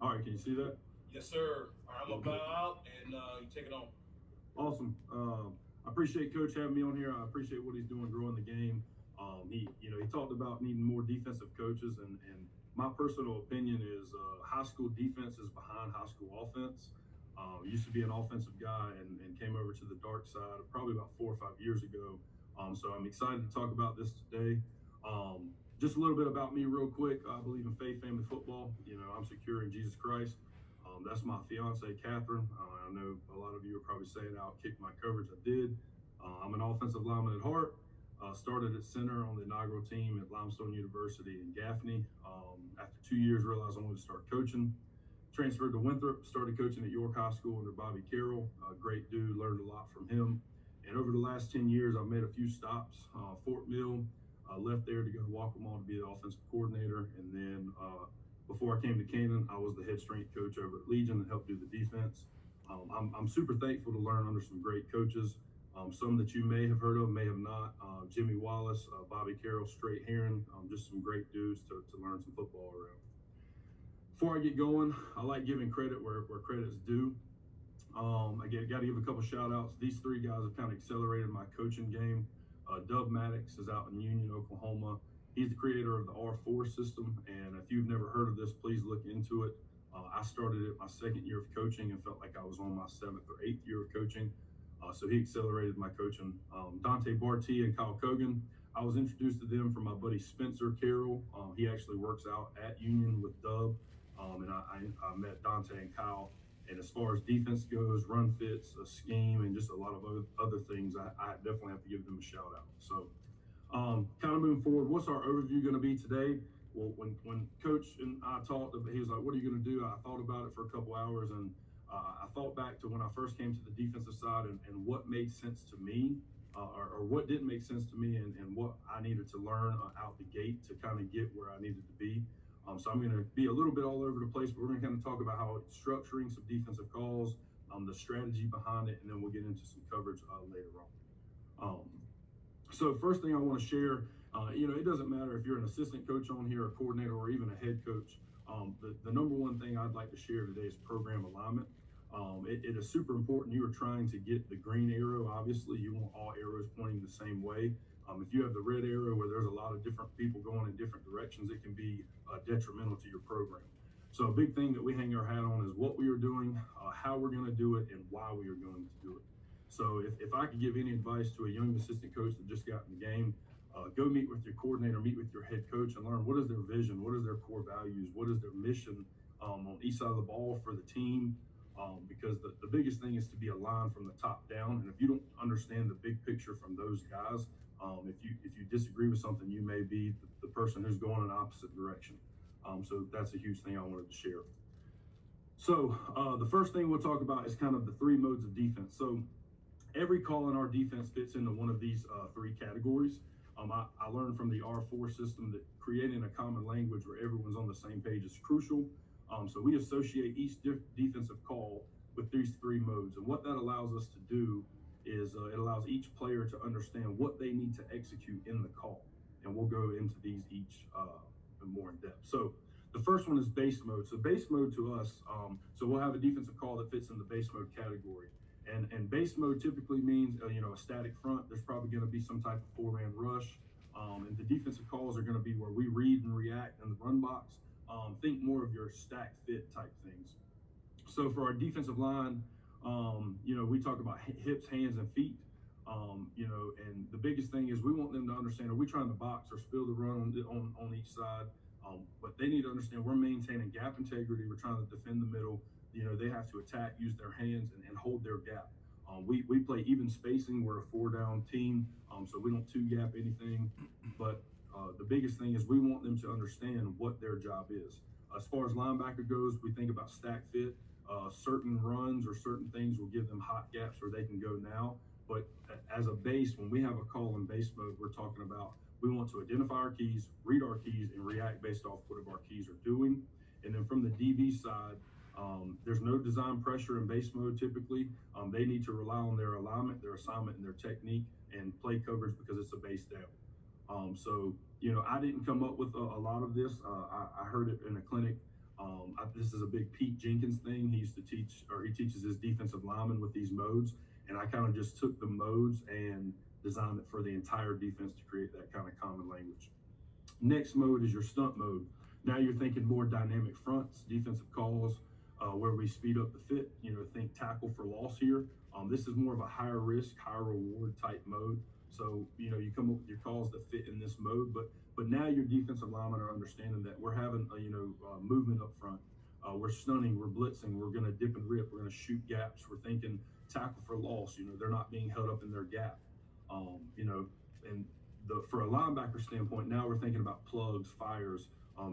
All right, can you see that? Yes, sir. All right, I'm gonna Cool. bow out and you take it on. Awesome. I appreciate Coach having me on here. I appreciate what he's doing, growing the game. He talked about needing more defensive coaches, and my personal opinion is high school defense is behind high school offense. Used to be an offensive guy and came over to the dark side probably about 4 or 5 years ago. So I'm excited to talk about this today. Just a little bit about me, real quick. I believe in faith, family, football. I'm secure in Jesus Christ. That's my fiance, Catherine. I know a lot of you are probably saying I'll kick my coverage. I did. I'm an offensive lineman at heart. Started at center on the inaugural team at Limestone University in Gaffney. After 2 years, realized I wanted to start coaching. Transferred to Winthrop, started coaching at York High School under Bobby Carroll. Great dude, learned a lot from him. And over the last 10 years, I've made a few stops. Fort Mill, left there to go to Waccamaw to be the offensive coordinator. And then before I came to Canaan, I was the head strength coach over at Legion and helped do the defense. I'm super thankful to learn under some great coaches. Some that you may have heard of, may have not. Jimmy Wallace, Bobby Carroll, Straight Heron, just some great dudes to learn some football around. Before I get going, I like giving credit where credit's due. I got to give a couple shout outs. These three guys have kind of accelerated my coaching game. Dub Maddox is out in Union, Oklahoma. He's the creator of the R4 system, and if you've never heard of this, please look into it. I started it my second year of coaching and felt like I was on my 7th or 8th year of coaching. So he accelerated my coaching. Dante Barty and Kyle Kogan, I was introduced to them from my buddy Spencer Carroll. He actually works out at Union with Dub, and I met Dante and Kyle. And as far as defense goes, run fits, a scheme, and just a lot of other things, I definitely have to give them a shout out. So kind of moving forward, what's our overview going to be today? Well, when Coach and I talked, he was like, "What are you going to do?" I thought about it for a couple hours, and I thought back to when I first came to the defensive side and what made sense to me, or what didn't make sense to me, and what I needed to learn out the gate to kind of get where I needed to be. So I'm going to be a little bit all over the place, but we're going to kind of talk about how structuring some defensive calls, the strategy behind it, and then we'll get into some coverage later on. So first thing I want to share, it doesn't matter if you're an assistant coach on here, a coordinator, or even a head coach. The number one thing I'd like to share today is program alignment. It is super important. You are trying to get the green arrow. Obviously, you want all arrows pointing the same way. If you have the red arrow where there's a lot of different people going in different directions, it can be detrimental to your program. So a big thing that we hang our hat on is what we are doing, how we're going to do it, and why we are going to do it. So if I could give any advice to a young assistant coach that just got in the game, go meet with your coordinator, meet with your head coach, and learn what is their vision, what is their core values, what is their mission on each side of the ball for the team. Because the biggest thing is to be aligned from the top down. And if you don't understand the big picture from those guys, if you disagree with something, you may be the person who's going in the opposite direction. So that's a huge thing I wanted to share. So the first thing we'll talk about is kind of the three modes of defense. So every call in our defense fits into one of these three categories. I learned from the R4 system that creating a common language where everyone's on the same page is crucial. So we associate each defensive call with these three modes. And what that allows us to do is it allows each player to understand what they need to execute in the call. And we'll go into these each more in depth. So the first one is base mode. So base mode to us, so we'll have a defensive call that fits in the base mode category. And base mode typically means, a static front. There's probably going to be some type of four-man rush. And the defensive calls are going to be where we read and react in the run box. Think more of your stack fit type things. So for our defensive line, we talk about hips, hands, and feet. And the biggest thing is we want them to understand, are we trying to box or spill the run on each side? But they need to understand we're maintaining gap integrity. We're trying to defend the middle. They have to attack, use their hands, and hold their gap. We play even spacing. We're a 4-down team, so we don't two-gap anything. But the biggest thing is we want them to understand what their job is. As far as linebacker goes, we think about stack fit. Certain runs or certain things will give them hot gaps where they can go now. But as a base, when we have a call in base mode, we're talking about we want to identify our keys, read our keys, and react based off what our keys are doing. And then from the DB side, there's no design pressure in base mode typically. They need to rely on their alignment, their assignment, and their technique and play coverage because it's a base down. So I didn't come up with a lot of this. I heard it in a clinic This is a big Pete Jenkins thing. He used to teach, or he teaches his defensive linemen with these modes. And I kind of just took the modes and designed it for the entire defense to create that kind of common language. Next mode is your stunt mode. Now you're thinking more dynamic fronts, defensive calls, where we speed up the fit. Think tackle for loss here. This is more of a higher risk, higher reward type mode. So you come up with your calls that fit in this mode, but now your defensive linemen are understanding that we're having movement up front. We're stunning, we're blitzing, we're going to dip and rip, we're going to shoot gaps. We're thinking tackle for loss. They're not being held up in their gap. And for a linebacker standpoint, now we're thinking about plugs, fires.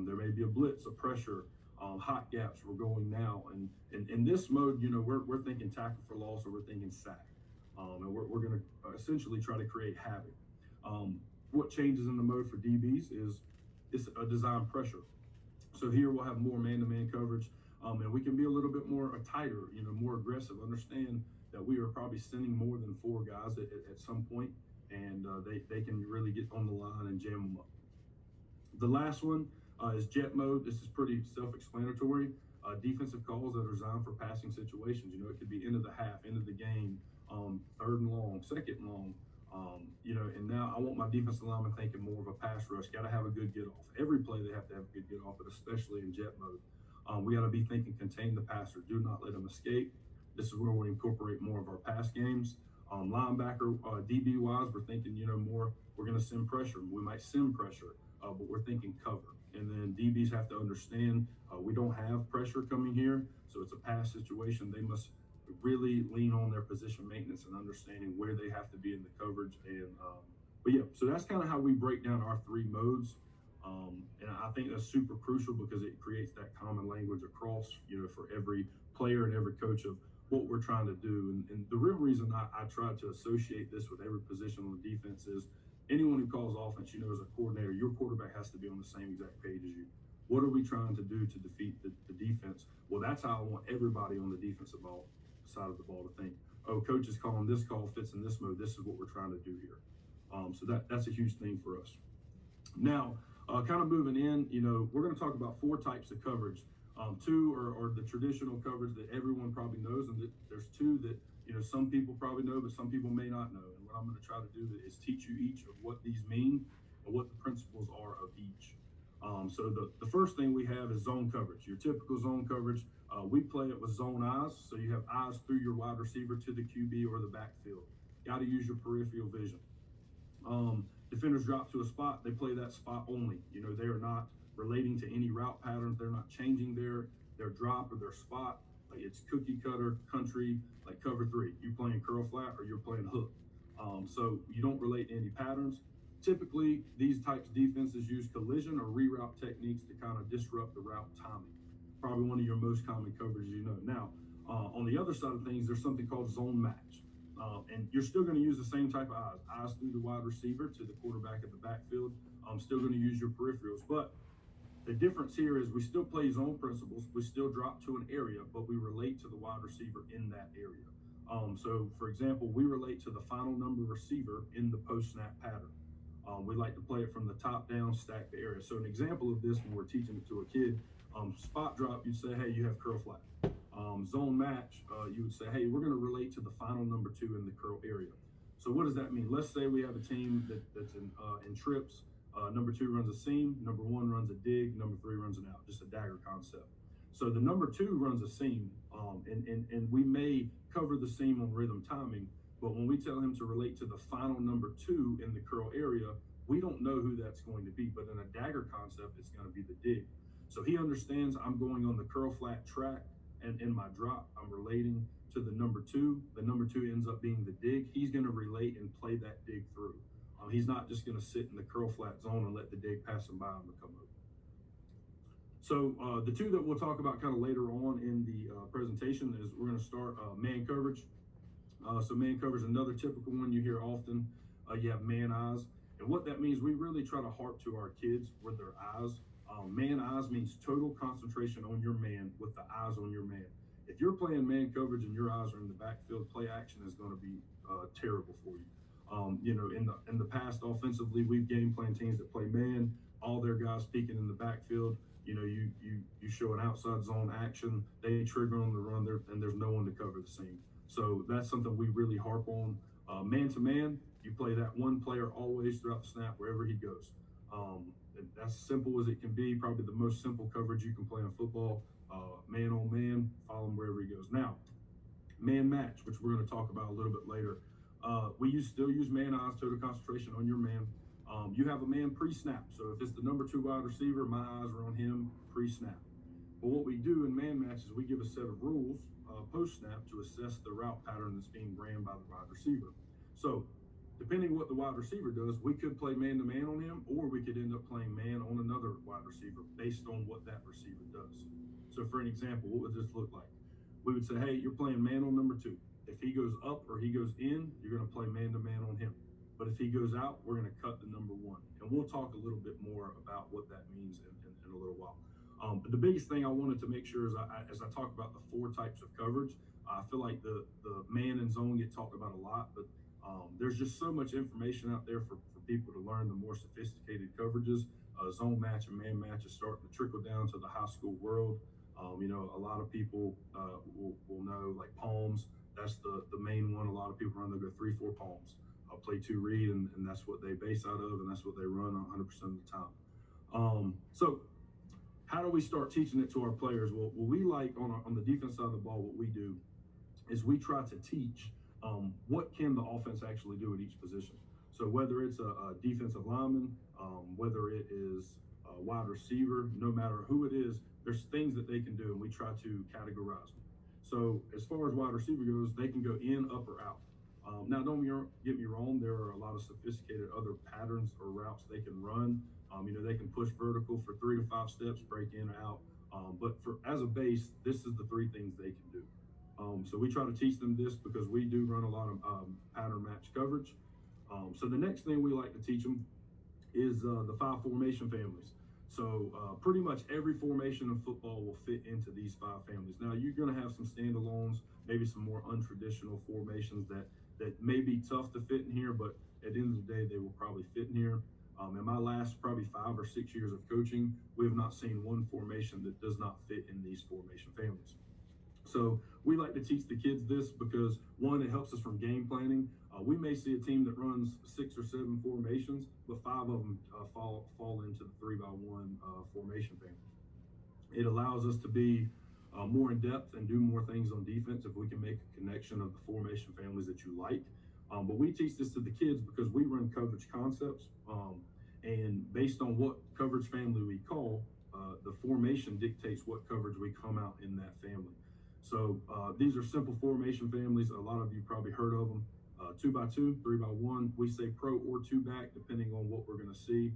There may be a blitz, a pressure, hot gaps. We're going now, and in this mode, we're thinking tackle for loss, or we're thinking sack, and we're going to essentially try to create havoc. What changes in the mode for DBs is it's a design pressure. So here we'll have more man-to-man coverage, and we can be a little bit more tighter, more aggressive. Understand that we are probably sending more than 4 guys at some point, and they can really get on the line and jam them up. The last one is jet mode. This is pretty self-explanatory. Defensive calls that are designed for passing situations. It could be end of the half, end of the game, 3rd and long, 2nd and long. And now I want my defensive lineman thinking more of a pass rush. Got to have a good get off. Every play they have to have a good get off, but especially in jet mode. We got to be thinking contain the passer. Do not let him escape. This is where we incorporate more of our pass games. Linebacker, DB wise, we're thinking, more, we're going to send pressure. We might send pressure, but we're thinking cover. And then DBs have to understand we don't have pressure coming here. So it's a pass situation. They must really lean on their position maintenance and understanding where they have to be in the coverage. But yeah, so that's kind of how we break down our 3 modes. And I think that's super crucial because it creates that common language across, for every player and every coach of what we're trying to do. And the real reason I try to associate this with every position on the defense is anyone who calls offense, as a coordinator, your quarterback has to be on the same exact page as you. What are we trying to do to defeat the defense? Well, that's how I want everybody on the defensive side of the ball to think. Oh, coach is calling this call, fits in this mode. This is what we're trying to do here. So that's a huge thing for us. Now, kind of moving in, we're going to talk about 4 types of coverage. 2 are the traditional coverage that everyone probably knows, and there's 2 that some people probably know, but some people may not know. And what I'm going to try to do is teach you each of what these mean and what the principles are of each. So the first thing we have is zone coverage. Your typical zone coverage, we play it with zone eyes. So you have eyes through your wide receiver to the QB or the backfield. Got to use your peripheral vision. Defenders drop to a spot, they play that spot only. They are not relating to any route patterns. They're not changing their drop or their spot. Like it's cookie cutter country, like cover 3. You playing curl flat or you're playing hook. So you don't relate to any patterns. Typically, these types of defenses use collision or reroute techniques to kind of disrupt the route timing. Probably one of your most common coverages, Now, on the other side of things, there's something called zone match. And you're still going to use the same type of eyes through the wide receiver to the quarterback at the backfield. Still going to use your peripherals. But the difference here is we still play zone principles. We still drop to an area, but we relate to the wide receiver in that area. So, for example, we relate to the final number receiver in the post-snap pattern. We like to play it from the top down, stack the area. So an example of this when we're teaching it to a kid, spot drop, you'd say, hey, you have curl flat. Zone match, you would say, hey, we're going to relate to the final number 2 in the curl area. So what does that mean? Let's say we have a team that's in trips. Number 2 runs a seam, number 1 runs a dig, number 3 runs an out, just a dagger concept. So the number 2 runs a seam, and we may cover the seam on rhythm timing, but when we tell him to relate to the final number 2 in the curl area, we don't know who that's going to be, but in a dagger concept, it's going to be the dig. So he understands I'm going on the curl flat track, and in my drop, I'm relating to the number 2. The number 2 ends up being the dig. He's going to relate and play that dig through. He's not just going to sit in the curl flat zone and let the dig pass him by him to come over. So the 2 that we'll talk about kind of later on in the presentation is we're going to start man coverage. So man coverage, another typical one you hear often. You have man eyes. And what that means, we really try to harp to our kids with their eyes. Man eyes means total concentration on your man with the eyes on your man. If you're playing man coverage and your eyes are in the backfield, play action is going to be terrible for you. In the past offensively, we've game plan teams that play man, all their guys peeking in the backfield. you show an outside zone action, they trigger on the run there, and there's no one to cover the seam. So that's something we really harp on. Man to man, you play that one player always throughout the snap wherever he goes. That's simple as it can be. Probably the most simple coverage you can play in football. Man on man, follow him wherever he goes. Now, man match, which we're going to talk about a little bit later. Still use man eyes, total concentration on your man. You have a man pre-snap. So if it's the number 2 wide receiver, my eyes are on him pre-snap. But what we do in man match is we give a set of rules post-snap to assess the route pattern that's being ran by the wide receiver. So depending what the wide receiver does, we could play man-to-man on him, or we could end up playing man on another wide receiver based on what that receiver does. So for an example, what would this look like? We would say, hey, you're playing man on number 2. If he goes up or he goes in, you're going to play man-to-man on him. But if he goes out, we're going to cut the number 1. And we'll talk a little bit more about what that means in a little while. But the biggest thing I wanted to make sure is as I talk about the 4 types of coverage, I feel like the man and zone get talked about a lot, but there's just so much information out there for people to learn the more sophisticated coverages. Zone match and man match is starting to trickle down to the high school world. A lot of people will know like palms. That's the main one. A lot of people run, they'll go 3-4 palms. Play 2 read, and that's what they base out of, and that's what they run 100% of the time. So how do we start teaching it to our players? Well, we like on the defense side of the ball, what we do is we try to teach what can the offense actually do at each position. So whether it's a defensive lineman, whether it is a wide receiver, no matter who it is, there's things that they can do, and we try to categorize them. So as far as wide receiver goes, they can go in, up, or out. Now, don't get me wrong, there are a lot of sophisticated other patterns or routes they can run. They can push vertical for 3 to 5 steps, break in or out. But as a base, this is the 3 things they can do. So we try to teach them this because we do run a lot of pattern match coverage. So the next thing we like to teach them is the 5 formation families. So pretty much every formation in football will fit into these 5 families. Now you're going to have some standalones, maybe some more untraditional formations that may be tough to fit in here, but at the end of the day, they will probably fit in here. In my last probably 5 or 6 years of coaching, we have not seen one formation that does not fit in these formation families. So we like to teach the kids this because, one, it helps us from game planning. We may see a team that runs 6 or 7 formations, but 5 of them fall into the 3-by-1 formation family. It allows us to be more in depth and do more things on defense if we can make a connection of the formation families that you like. But we teach this to the kids because we run coverage concepts, and based on what coverage family we call, the formation dictates what coverage we come out in that family. So these are simple formation families. A lot of you probably heard of them. 2-by-2, 3-by-1. We say pro or 2-back, depending on what we're going to see.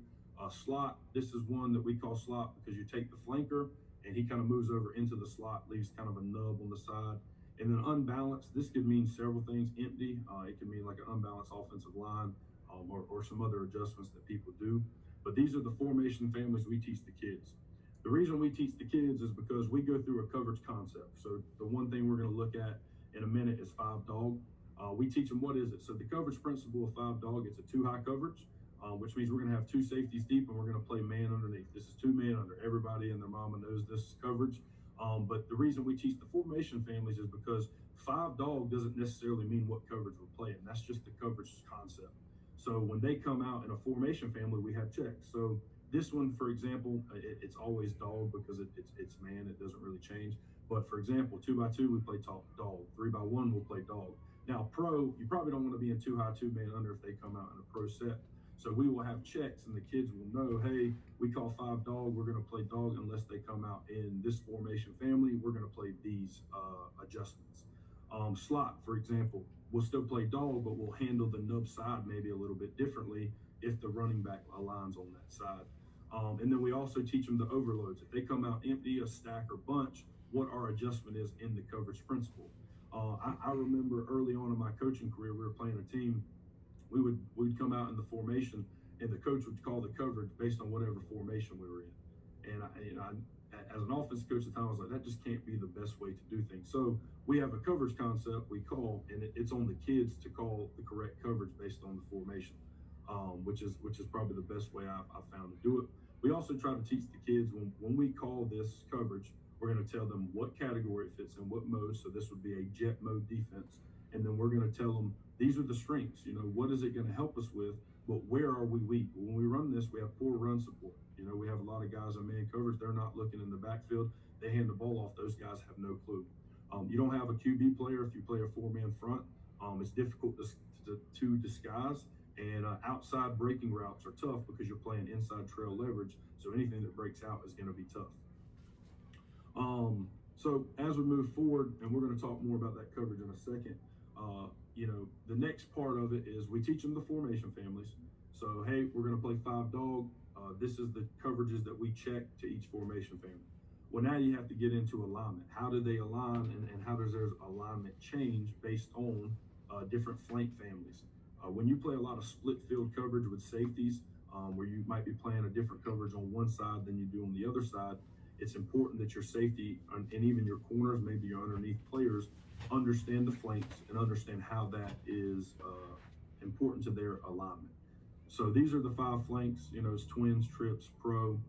Slot, this is one that we call slot because you take the flanker and he kind of moves over into the slot, leaves kind of a nub on the side. And then unbalanced, this could mean several things. Empty, it can mean like an unbalanced offensive line or some other adjustments that people do. But these are the formation families we teach the kids. The reason we teach the kids is because we go through a coverage concept. So the one thing we're going to look at in a minute is 5-dog. We teach them what is it. So the coverage principle of 5-dog, it's a 2-high coverage, which means we're going to have 2 safeties deep and we're going to play man underneath. This is 2 men under. Everybody and their mama knows this coverage. But the reason we teach the formation families is because 5-dog doesn't necessarily mean what coverage we're playing. That's just the coverage concept. So when they come out in a formation family, we have checks. So this one, for example, it's always dog because it's man. It doesn't really change. But for example, 2-by-2, we play dog. 3-by-1, we'll play dog. Now, pro, you probably don't want to be in 2-high, 2-man under if they come out in a pro set. So we will have checks, and the kids will know, hey, we call 5-dog. We're going to play dog unless they come out in this formation family. We're going to play these adjustments. Slot, for example, we'll still play dog, but we'll handle the nub side maybe a little bit differently if the running back aligns on that side. And then we also teach them the overloads. If they come out empty, a stack, or bunch, what our adjustment is in the coverage principle. I remember early on in my coaching career, we were playing a team. We'd come out in the formation, and the coach would call the coverage based on whatever formation we were in. And I as an offensive coach at the time, I was like, that just can't be the best way to do things. So we have a coverage concept we call, and it's on the kids to call the correct coverage based on the formation, which is probably the best way I've found to do it. We also try to teach the kids when we call this coverage, we're going to tell them what category it fits in, what mode. So this would be a jet mode defense. And then we're going to tell them these are the strengths. What is it going to help us with? But where are we weak? When we run this, we have poor run support. We have a lot of guys in man coverage. They're not looking in the backfield. They hand the ball off. Those guys have no clue. You don't have a QB player if you play a four-man front. It's difficult to disguise. And outside breaking routes are tough because you're playing inside trail leverage. So anything that breaks out is going to be tough. So as we move forward, and we're going to talk more about that coverage in a second, the next part of it is we teach them the formation families. So, hey, we're going to play 5 dog. This is the coverages that we check to each formation family. Well, now you have to get into alignment. How do they align, and how does their alignment change based on different flank families? When you play a lot of split field coverage with safeties, where you might be playing a different coverage on one side than you do on the other side, it's important that your safety and even your corners, maybe your underneath players, understand the flanks and understand how that is important to their alignment. So these are the 5 flanks, it's twins, trips, pro,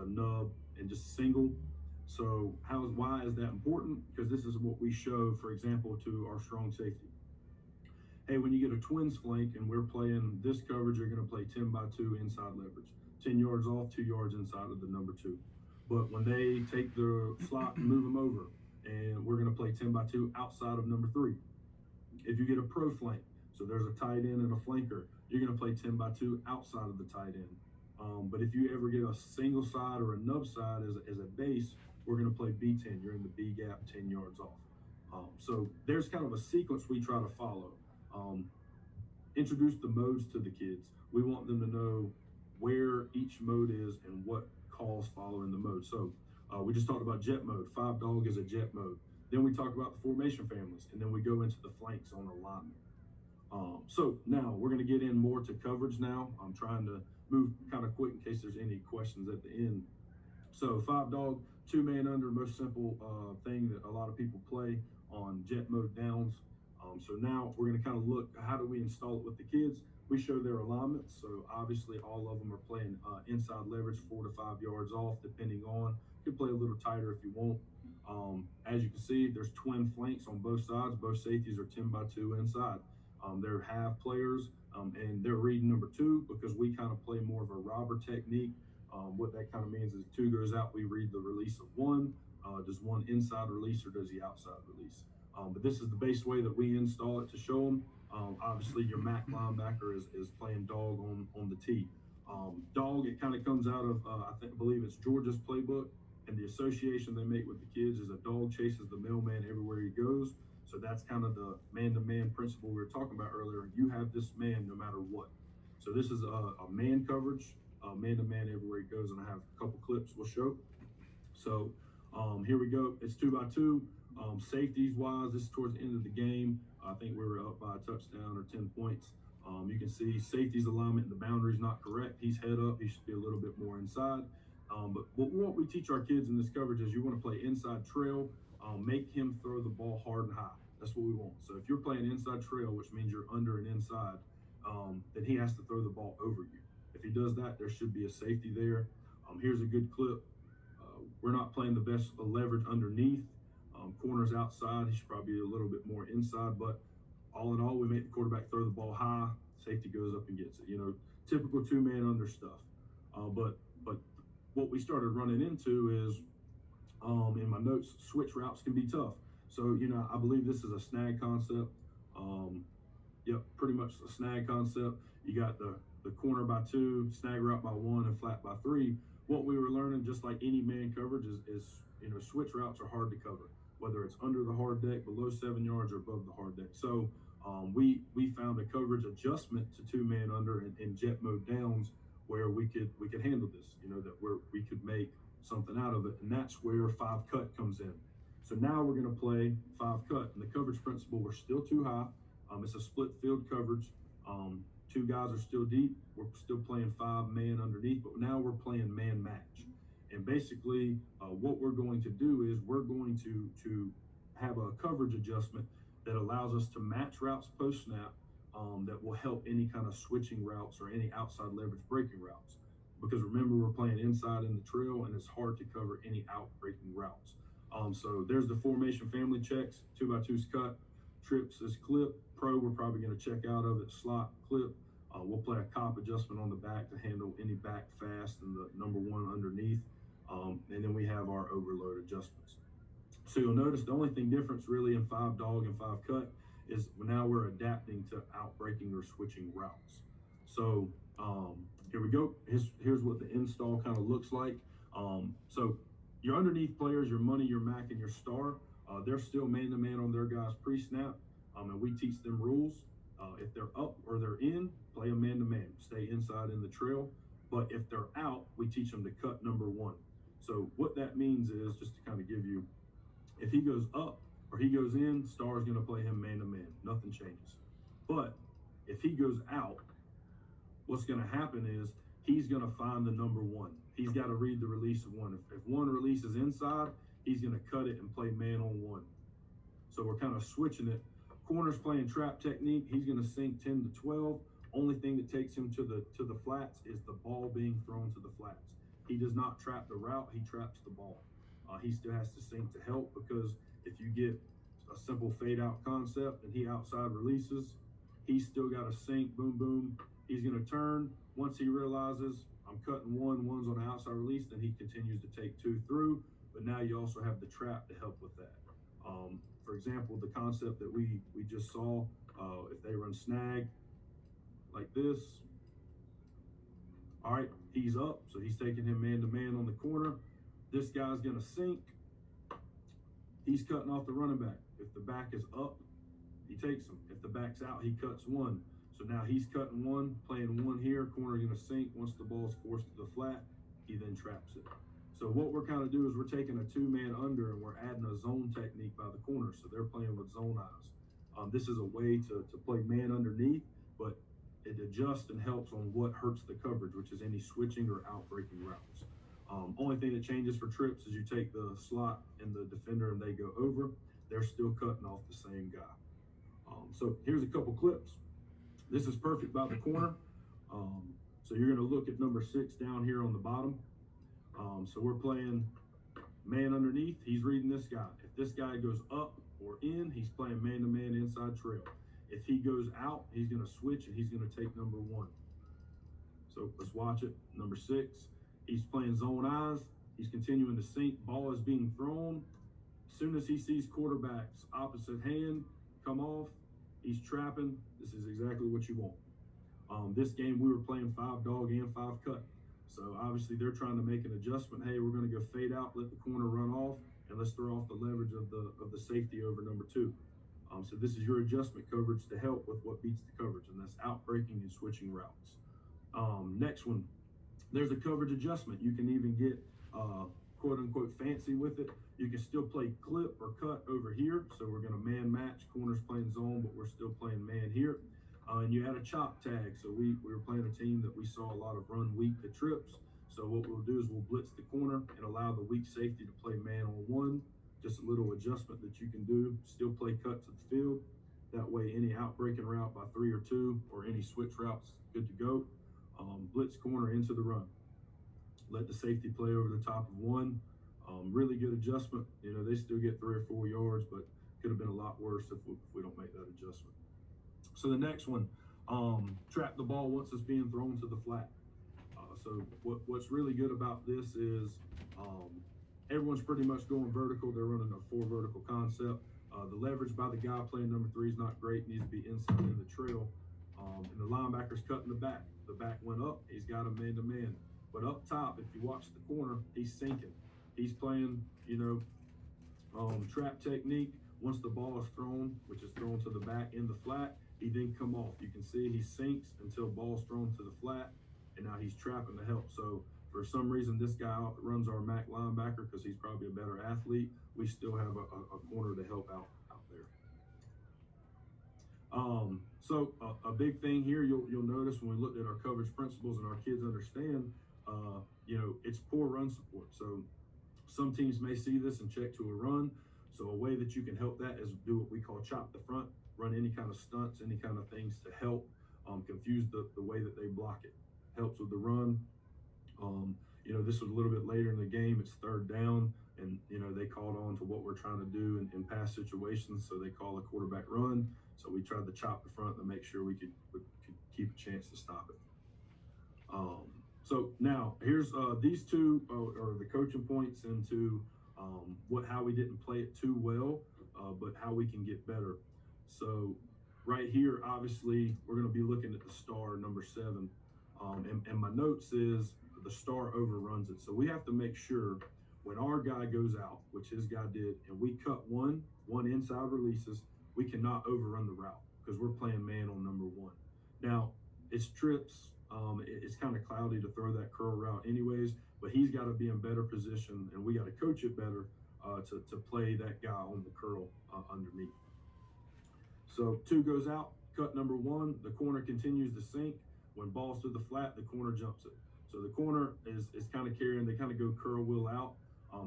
nub, and just single. So why is that important? Because this is what we show, for example, to our strong safety. Hey, when you get a twins flank and we're playing this coverage, you're going to play 10 by 2 inside leverage, 10 yards off, 2 yards inside of the number 2. But when they take the slot and move them over, and we're going to play 10 by 2 outside of number 3. If you get a pro flank, so there's a tight end and a flanker, you're going to play 10 by 2 outside of the tight end. But if you ever get a single side or a nub side as a base, we're going to play B10. You're in the B gap 10 yards off. So there's kind of a sequence we try to follow. Introduce the modes to the kids. We want them to know where each mode is and what calls follow in the mode. So we just talked about jet mode. 5 dog is a jet mode. Then we talk about the formation families, and then we go into the flanks on alignment. So now we're going to get in more to coverage now. I'm trying to move kind of quick in case there's any questions at the end. So 5 dog, 2-man under, most simple thing that a lot of people play on jet mode downs. So now we're going to kind of look, how do we install it with the kids? We show their alignments. So obviously all of them are playing inside leverage 4 to 5 yards off, depending on. You can play a little tighter if you want. As you can see, there's twin flanks on both sides. Both safeties are 10 by 2 inside. They're half players, and they're reading number 2 because we kind of play more of a robber technique. What that kind of means is 2 goes out, we read the release of 1. Does 1 inside release or does he outside release? But this is the base way that we install it to show them. Obviously, your MAC linebacker is playing dog on the T. Dog, it kind of comes out of, I believe it's Georgia's playbook, and the association they make with the kids is a dog chases the mailman everywhere he goes. So that's kind of the man-to-man principle we were talking about earlier. You have this man no matter what. So this is a man coverage, man-to-man everywhere he goes, and I have a couple clips we'll show. So here we go. It's 2 by 2. Safeties wise, this is towards the end of the game. I think we were up by a touchdown or 10 points. You can see safety's alignment and the boundary is not correct. He's head up. He should be a little bit more inside. But what we teach our kids in this coverage is you want to play inside trail. Make him throw the ball hard and high. That's what we want. So if you're playing inside trail, which means you're under and inside, then he has to throw the ball over you. If he does that, there should be a safety there. Here's a good clip. We're not playing the best leverage underneath. Corners outside, he should probably be a little bit more inside, but all in all, we make the quarterback throw the ball high, safety goes up and gets it. Typical 2-man under stuff. But what we started running into is, in my notes, switch routes can be tough. So, I believe this is a snag concept. Yep, pretty much a snag concept. You got the corner by 2, snag route by 1, and flat by 3. What we were learning, just like any man coverage, is switch routes are hard to cover, whether it's under the hard deck, below 7 yards, or above the hard deck. So we found a coverage adjustment to 2-man under and jet mode downs where we could handle this, that we could make something out of it, and that's where 5 cut comes in. So now we're going to play 5 cut, and the coverage principle, we're still too high. It's a split field coverage. 2 guys are still deep. We're still playing 5-man underneath, but now we're playing man match. And basically, what we're going to do is we're going to have a coverage adjustment that allows us to match routes post snap, that will help any kind of switching routes or any outside leverage breaking routes. because remember, we're playing inside in the trail and it's hard to cover any out-breaking routes. So there's the formation family checks. 2x2's cut, trips is clip, pro we're probably going to check out of it, slot, clip. We'll play a cop adjustment on the back to handle any back fast and the number one underneath. And then we have our overload adjustments. So you'll notice the only thing difference really in 5 dog and 5 cut is now we're adapting to outbreaking or switching routes. So here we go. Here's what the install kind of looks like. So your underneath players, your money, your Mac, and your star, they're still man-to-man on their guys pre-snap, and we teach them rules. If they're up or they're in, play a man-to-man, stay inside in the trail. But if they're out, we teach them to cut number 1. So what that means is, just to kind of give you, if he goes up or he goes in, Star's going to play him man-to-man. Nothing changes. But if he goes out, what's going to happen is he's going to find the number 1. He's got to read the release of 1. If 1 release is inside, he's going to cut it and play man on 1. So we're kind of switching it. Corner's playing trap technique. He's going to sink 10 to 12. Only thing that takes him to the flats is the ball being thrown to the flats. He does not trap the route. He traps the ball. He still has to sink to help, because if you get a simple fade out concept and he outside releases, he's still got to sink, boom, boom. He's going to turn. Once he realizes I'm cutting 1, 1's on the outside release, then he continues to take 2 through. But now you also have the trap to help with that. For example, the concept that we just saw, if they run snag like this, all right, he's up, so he's taking him man-to-man on the corner. This guy's going to sink. He's cutting off the running back. If the back is up, he takes him. If the back's out, he cuts 1. So now he's cutting 1, playing 1 here. Corner going to sink. Once the ball's forced to the flat, he then traps it. So what we're kind of doing is we're taking a 2-man under and we're adding a zone technique by the corner. So they're playing with zone eyes. This is a way to play man underneath, but it adjusts and helps on what hurts the coverage, which is any switching or outbreaking routes. Only thing that changes for trips is you take the slot and the defender and they go over. They're still cutting off the same guy. So here's a couple clips. This is perfect by the corner. So you're going to look at number 6 down here on the bottom. So we're playing man underneath. He's reading this guy. If this guy goes up or in, he's playing man-to-man inside trail. If he goes out, he's going to switch and he's going to take number 1. So let's watch it. Number 6, he's playing zone eyes. He's continuing to sink. Ball is being thrown. As soon as he sees quarterback's opposite hand come off, he's trapping. This is exactly what you want. This game we were playing 5 dog and 5 cut. So obviously they're trying to make an adjustment. Hey, we're going to go fade out, let the corner run off, and let's throw off the leverage of the safety over number 2. So this is your adjustment coverage to help with what beats the coverage, and that's outbreaking and switching routes. Next one, there's a coverage adjustment. You can even get quote unquote fancy with it. You can still play clip or cut over here. So we're going to man match. Corner's playing zone, but we're still playing man here. And you had a chop tag. So we were playing a team that we saw a lot of run weak to trips. So what we'll do is we'll blitz the corner and allow the weak safety to play man on 1. Just a little adjustment that you can do. Still play cut to the field. That way any outbreaking route by 3 or 2 or any switch routes, good to go. Blitz corner into the run. Let the safety play over the top of 1. Really good adjustment. You know, they still get 3 or 4 yards, but could have been a lot worse if we don't make that adjustment. So the next one, trap the ball once it's being thrown to the flat. So what's really good about this is everyone's pretty much going vertical. They're running a 4 vertical concept. The leverage by the guy playing number 3 is not great. Needs to be inside in the trail. And the linebacker's cutting the back. The back went up. He's got a man-to-man. But up top, if you watch the corner, he's sinking. He's playing, trap technique. Once the ball is thrown, which is thrown to the back in the flat, he then come off. You can see he sinks until ball's thrown to the flat, and now he's trapping to help. So for some reason, this guy runs our Mac linebacker because he's probably a better athlete. We still have a corner to help out there. So a big thing here, you'll notice when we looked at our coverage principles and our kids understand, it's poor run support. So some teams may see this and check to a run. So a way that you can help that is do what we call chop the front, run any kind of stunts, any kind of things to help confuse the way that they block it. Helps with the run. This was a little bit later in the game. It's third down, and they called on to what we're trying to do in pass situations. So they call a quarterback run. So we tried to chop the front to make sure we could keep a chance to stop it. So now here's these two are the coaching points into how we didn't play it too well, but how we can get better. So right here, obviously, we're going to be looking at the star number 7, and my note says the star overruns it. So we have to make sure when our guy goes out, which his guy did, and we cut one inside releases, we cannot overrun the route because we're playing man on number 1. Now it's trips. It's kind of cloudy to throw that curl route anyways, but he's got to be in better position, and we got to coach it better to play that guy on the curl underneath. So 2 goes out, cut number 1, the corner continues to sink. When ball's through the flat, the corner jumps it. So the corner is kind of carrying, they kind of go curl wheel out.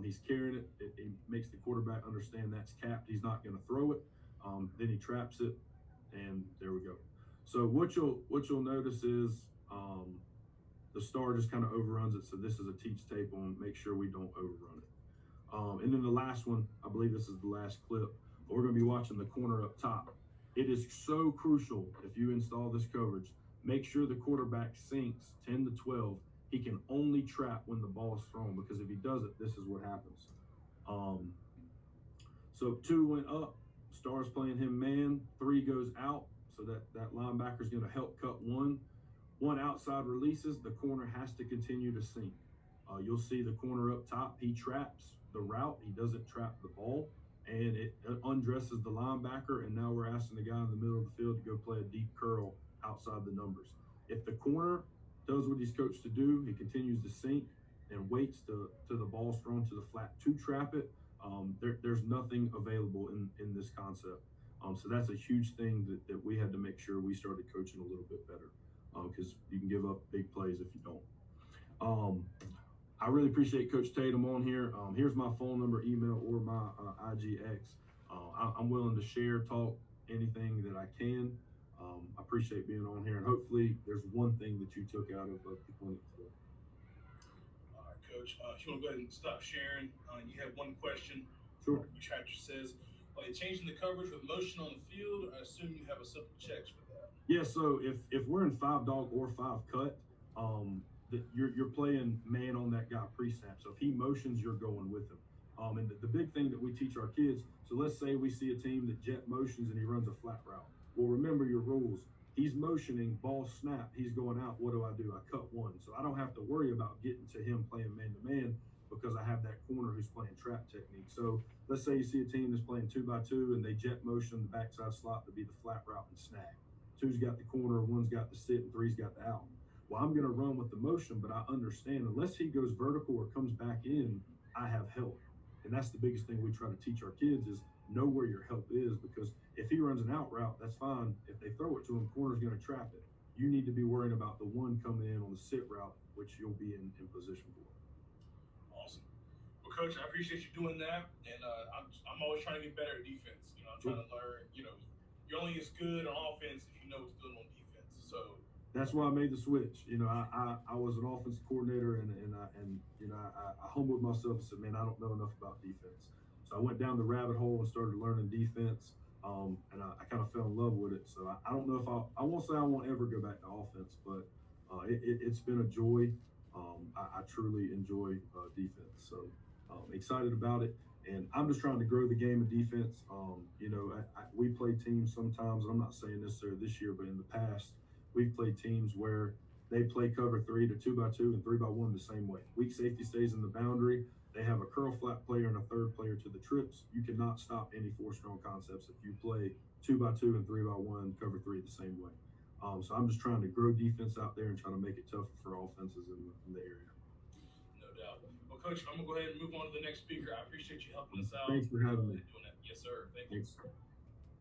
He's carrying it. It makes the quarterback understand that's capped. He's not going to throw it. Then he traps it, and there we go. So what you'll notice is the star just kind of overruns it. So this is a teach tape on make sure we don't overrun it. And then the last one, I believe this is the last clip. But we're going to be watching the corner up top. It is so crucial if you install this coverage. Make sure the quarterback sinks 10 to 12. He can only trap when the ball is thrown, because if he doesn't, this is what happens. So 2 went up. Star's playing him man. 3 goes out. So that linebacker is going to help cut 1. 1 outside releases. The corner has to continue to sink. You'll see the corner up top. He traps the route. He doesn't trap the ball. And it undresses the linebacker. And now we're asking the guy in the middle of the field to go play a deep curl outside the numbers. If the corner does what he's coached to do, he continues to sink and waits to the ball's thrown to the flat to trap it. There's nothing available in this concept. So that's a huge thing that we had to make sure we started coaching a little bit better, because you can give up big plays if you don't. I really appreciate Coach Tatum on here. Here's my phone number, email, or my IGX. I'm willing to share, talk, anything that I can. I appreciate being on here, and hopefully there's one thing that you took out of the clinic today. All right, Coach. If you want to go ahead and stop sharing, you have one question. Sure. Your tractor says, are they changing the coverage with motion on the field? I assume you have a simple checks for that. Yeah, so if we're in 5 dog or 5 cut, you're playing man on that guy pre-snap. So if he motions, you're going with him. And the big thing that we teach our kids, so let's say we see a team that jet motions and he runs a flat route. Well, remember your rules. He's motioning, ball snap, he's going out. What do? I cut 1. So I don't have to worry about getting to him playing man-to-man, because I have that corner who's playing trap technique. So let's say you see a team that's playing 2x2 and they jet motion the backside slot to be the flat route and snag. 2's got the corner, 1's got the sit, and 3's got the out. Well, I'm going to run with the motion, but I understand unless he goes vertical or comes back in, I have help. And that's the biggest thing we try to teach our kids is know where your help is, because if he runs an out route, that's fine. If they throw it to him, corner's going to trap it. You need to be worrying about the 1 coming in on the sit route, which you'll be in position for. Awesome. Well, Coach, I appreciate you doing that, and I'm always trying to get better at defense. I'm trying to learn. You're only as good on offense if you know what's good on defense. So that's why I made the switch. I was an offensive coordinator, and I humbled myself and said, man, I don't know enough about defense. So I went down the rabbit hole and started learning defense, and I kind of fell in love with it. So I don't know if I won't say I won't ever go back to offense, but it's been a joy. I truly enjoy defense. So excited about it. And I'm just trying to grow the game of defense. We play teams sometimes, and I'm not saying necessarily this year, but in the past, we've played teams where they play cover 3 to 2x2 and 3x1 the same way. Weak safety stays in the boundary. They have a curl flat player and a 3rd player to the trips. You cannot stop any 4 strong concepts if you play 2x2 and 3x1 cover 3 the same way. So I'm just trying to grow defense out there and trying to make it tougher for offenses in the area. No doubt. Well, Coach, I'm going to go ahead and move on to the next speaker. I appreciate you helping us out. Thanks for having me. Doing that. Yes, sir. Thank you. Thanks.